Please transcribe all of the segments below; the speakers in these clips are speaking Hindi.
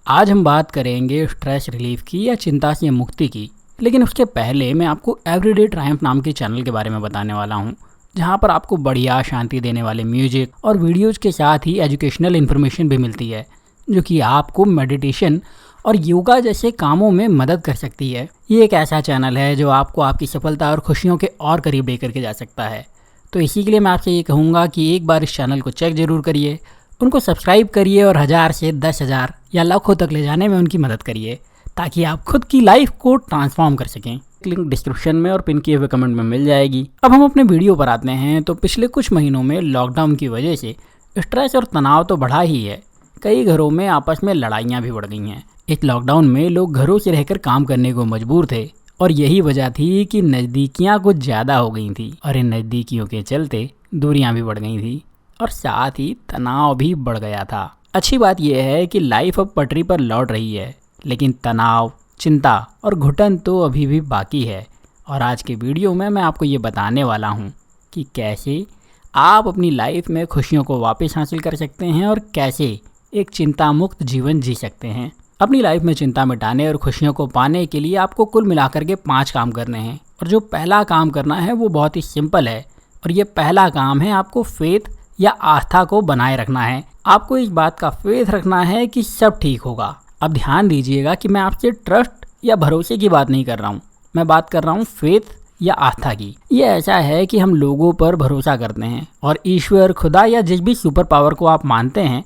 आज हम बात करेंगे स्ट्रेस रिलीफ की या चिंता से मुक्ति की। लेकिन उसके पहले मैं आपको एवरीडे ट्रायम्फ नाम के चैनल के बारे में बताने वाला हूँ, जहाँ पर आपको बढ़िया शांति देने वाले म्यूजिक और वीडियोज़ के साथ ही एजुकेशनल इन्फॉर्मेशन भी मिलती है, जो कि आपको मेडिटेशन और योगा जैसे कामों में मदद कर सकती है। ये एक ऐसा चैनल है जो आपको आपकी सफलता और खुशियों के और करीब लेकर के जा सकता है। तो इसी के लिए मैं आपसे ये कहूँगा कि एक बार इस चैनल को चेक ज़रूर करिए, उनको सब्सक्राइब करिए और 1000 से 10,000 या लाखों तक ले जाने में उनकी मदद करिए, ताकि आप खुद की लाइफ को ट्रांसफॉर्म कर सकें। लिंक डिस्क्रिप्शन में और पिन किए हुए कमेंट में मिल जाएगी। अब हम अपने वीडियो पर आते हैं। तो पिछले कुछ महीनों में लॉकडाउन की वजह से स्ट्रेस और तनाव तो बढ़ा ही है, कई घरों में आपस में लड़ाइयाँ भी बढ़ गई हैं। इस लॉकडाउन में लोग घरों से रहकर काम करने को मजबूर थे और यही वजह थी कि नज़दीकियाँ कुछ ज़्यादा हो गई थी और इन नज़दीकियों के चलते दूरियाँ भी बढ़ गई थी और साथ ही तनाव भी बढ़ गया था। अच्छी बात यह है कि लाइफ अब पटरी पर लौट रही है, लेकिन तनाव, चिंता और घुटन तो अभी भी बाकी है। और आज के वीडियो में मैं आपको ये बताने वाला हूँ कि कैसे आप अपनी लाइफ में खुशियों को वापस हासिल कर सकते हैं और कैसे एक चिंता मुक्त जीवन जी सकते हैं। अपनी लाइफ में चिंता मिटाने और खुशियों को पाने के लिए आपको कुल मिलाकर के 5 काम करने हैं। और जो पहला काम करना है वो बहुत ही सिंपल है, और ये पहला काम है आपको फेथ या आस्था को बनाए रखना है। आपको इस बात का फेथ रखना है कि सब ठीक होगा। अब ध्यान दीजिएगा कि मैं आपसे ट्रस्ट या भरोसे की बात नहीं कर रहा हूँ, मैं बात कर रहा हूँ फेथ या आस्था की। ये ऐसा है कि हम लोगों पर भरोसा करते हैं और ईश्वर, खुदा या जिस भी सुपर पावर को आप मानते हैं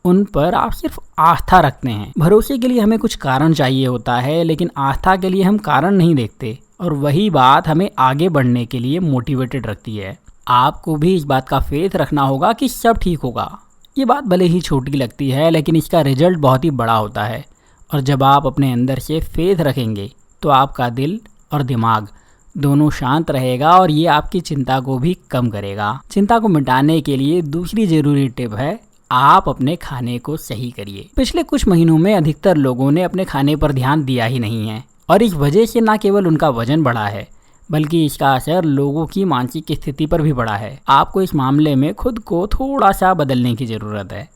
उन पर आप सिर्फ आस्था रखते हैं। भरोसे के लिए हमें कुछ कारण चाहिए होता है, लेकिन आस्था के लिए हम कारण नहीं देखते, और वही बात हमें आगे बढ़ने के लिए मोटिवेटेड रखती है। आपको भी इस बात का फेथ रखना होगा कि सब ठीक होगा। ये बात भले ही छोटी लगती है, लेकिन इसका रिजल्ट बहुत ही बड़ा होता है। और जब आप अपने अंदर से फेथ रखेंगे तो आपका दिल और दिमाग दोनों शांत रहेगा और ये आपकी चिंता को भी कम करेगा। चिंता को मिटाने के लिए दूसरी ज़रूरी टिप है, आप अपने खाने को सही करिए। पिछले कुछ महीनों में अधिकतर लोगों ने अपने खाने पर ध्यान दिया ही नहीं है, और इस वजह से न केवल उनका वजन बढ़ा है, बल्कि इसका असर लोगों की मानसिक स्थिति पर भी पड़ा है। आपको इस मामले में खुद को थोड़ा सा बदलने की ज़रूरत है,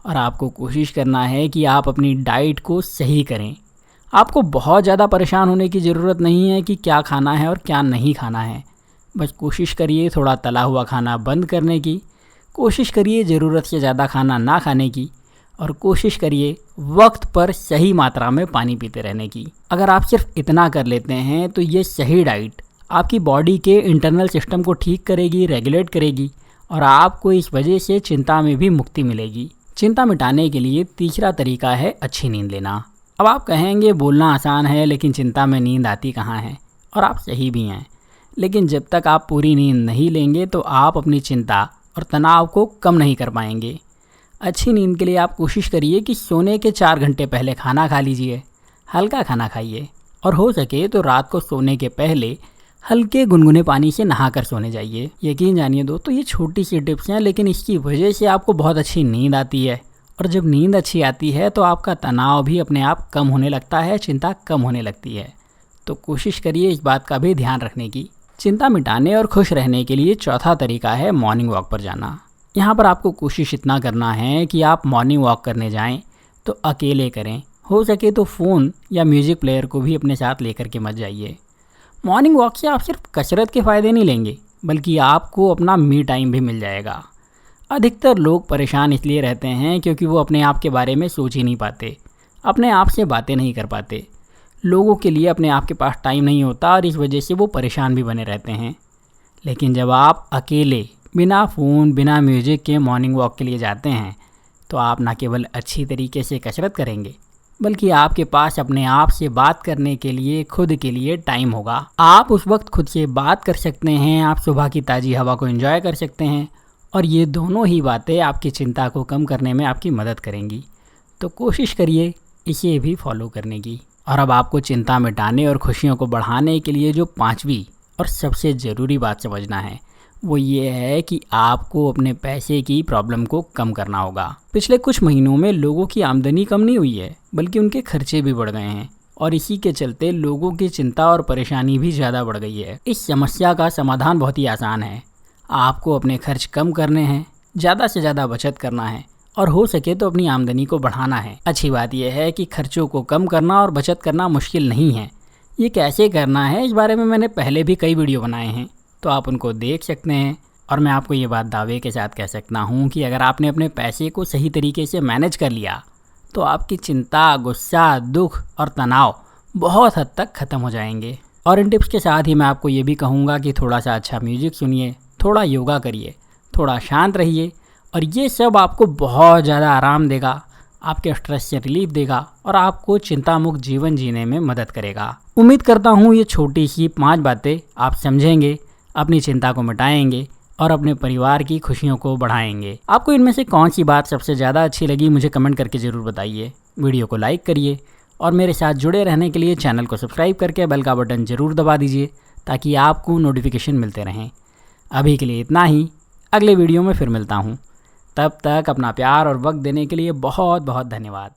और आपको कोशिश करना है कि आप अपनी डाइट को सही करें। आपको बहुत ज़्यादा परेशान होने की ज़रूरत नहीं है कि क्या खाना है और क्या नहीं खाना है। बस कोशिश करिए थोड़ा तला हुआ खाना बंद करने की, कोशिश करिए ज़रूरत से ज़्यादा खाना ना खाने की, और कोशिश करिए वक्त पर सही मात्रा में पानी पीते रहने की। अगर आप सिर्फ इतना कर लेते हैं तो ये सही डाइट आपकी बॉडी के इंटरनल सिस्टम को ठीक करेगी, रेगुलेट करेगी, और आपको इस वजह से चिंता में भी मुक्ति मिलेगी। चिंता मिटाने के लिए तीसरा तरीका है अच्छी नींद लेना। अब आप कहेंगे बोलना आसान है, लेकिन चिंता में नींद आती कहाँ है, और आप सही भी हैं। लेकिन जब तक आप पूरी नींद नहीं लेंगे तो आप अपनी चिंता और तनाव को कम नहीं कर पाएंगे। अच्छी नींद के लिए आप कोशिश करिए कि सोने के 4 घंटे पहले खाना खा लीजिए। हल्का खाना खाइए, और हो सके तो रात को सोने के पहले हल्के गुनगुने पानी से नहाकर सोने जाइए। यकीन जानिए दोस्तों, ये छोटी सी टिप्स हैं, लेकिन इसकी वजह से आपको बहुत अच्छी नींद आती है। और जब नींद अच्छी आती है तो आपका तनाव भी अपने आप कम होने लगता है, चिंता कम होने लगती है। तो कोशिश करिए इस बात का भी ध्यान रखने की। चिंता मिटाने और खुश रहने के लिए चौथा तरीका है मॉर्निंग वॉक पर जाना। यहाँ पर आपको कोशिश इतना करना है कि आप मॉर्निंग वॉक करने जाएँ तो अकेले करें। हो सके तो फ़ोन या म्यूज़िक प्लेयर को भी अपने साथ लेकर के मत जाइए। मॉर्निंग वॉक से आप सिर्फ कसरत के फ़ायदे नहीं लेंगे, बल्कि आपको अपना मी टाइम भी मिल जाएगा। अधिकतर लोग परेशान इसलिए रहते हैं क्योंकि वो अपने आप के बारे में सोच ही नहीं पाते, अपने आप से बातें नहीं कर पाते। लोगों के लिए अपने आप के पास टाइम नहीं होता, और इस वजह से वो परेशान भी बने रहते हैं। लेकिन जब आप अकेले बिना फ़ोन, बिना म्यूज़िक के मॉर्निंग वॉक के लिए जाते हैं तो आप न केवल अच्छी तरीके से कसरत करेंगे, बल्कि आपके पास अपने आप से बात करने के लिए, खुद के लिए टाइम होगा। आप उस वक्त खुद से बात कर सकते हैं, आप सुबह की ताज़ी हवा को एंजॉय कर सकते हैं, और ये दोनों ही बातें आपकी चिंता को कम करने में आपकी मदद करेंगी। तो कोशिश करिए इसे भी फॉलो करने की। और अब आपको चिंता मिटाने और खुशियों को बढ़ाने के लिए जो 5वीं और सबसे ज़रूरी बात समझना है वो ये है कि आपको अपने पैसे की प्रॉब्लम को कम करना होगा। पिछले कुछ महीनों में लोगों की आमदनी कम नहीं हुई है, बल्कि उनके खर्चे भी बढ़ गए हैं, और इसी के चलते लोगों की चिंता और परेशानी भी ज़्यादा बढ़ गई है। इस समस्या का समाधान बहुत ही आसान है। आपको अपने खर्च कम करने हैं, ज़्यादा से ज़्यादा बचत करना है और हो सके तो अपनी आमदनी को बढ़ाना है। अच्छी बात यह है कि खर्चों को कम करना और बचत करना मुश्किल नहीं है। ये कैसे करना है इस बारे में मैंने पहले भी कई वीडियो बनाए हैं, तो आप उनको देख सकते हैं। और मैं आपको ये बात दावे के साथ कह सकता हूँ कि अगर आपने अपने पैसे को सही तरीके से मैनेज कर लिया तो आपकी चिंता, गुस्सा, दुख और तनाव बहुत हद तक ख़त्म हो जाएंगे। और इन टिप्स के साथ ही मैं आपको ये भी कहूँगा कि थोड़ा सा अच्छा म्यूजिक सुनिए, थोड़ा योगा करिए, थोड़ा शांत रहिए, और ये सब आपको बहुत ज़्यादा आराम देगा, आपके स्ट्रेस से रिलीफ देगा और आपको चिंता मुक्त जीवन जीने में मदद करेगा। उम्मीद करता हूँ ये छोटी सी 5 बातें आप समझेंगे, अपनी चिंता को मिटाएंगे और अपने परिवार की खुशियों को बढ़ाएंगे। आपको इनमें से कौन सी बात सबसे ज़्यादा अच्छी लगी मुझे कमेंट करके ज़रूर बताइए। वीडियो को लाइक करिए और मेरे साथ जुड़े रहने के लिए चैनल को सब्सक्राइब करके बेल का बटन ज़रूर दबा दीजिए ताकि आपको नोटिफिकेशन मिलते रहें। अभी के लिए इतना ही, अगले वीडियो में फिर मिलता हूँ। तब तक अपना प्यार और वक्त देने के लिए बहुत बहुत धन्यवाद।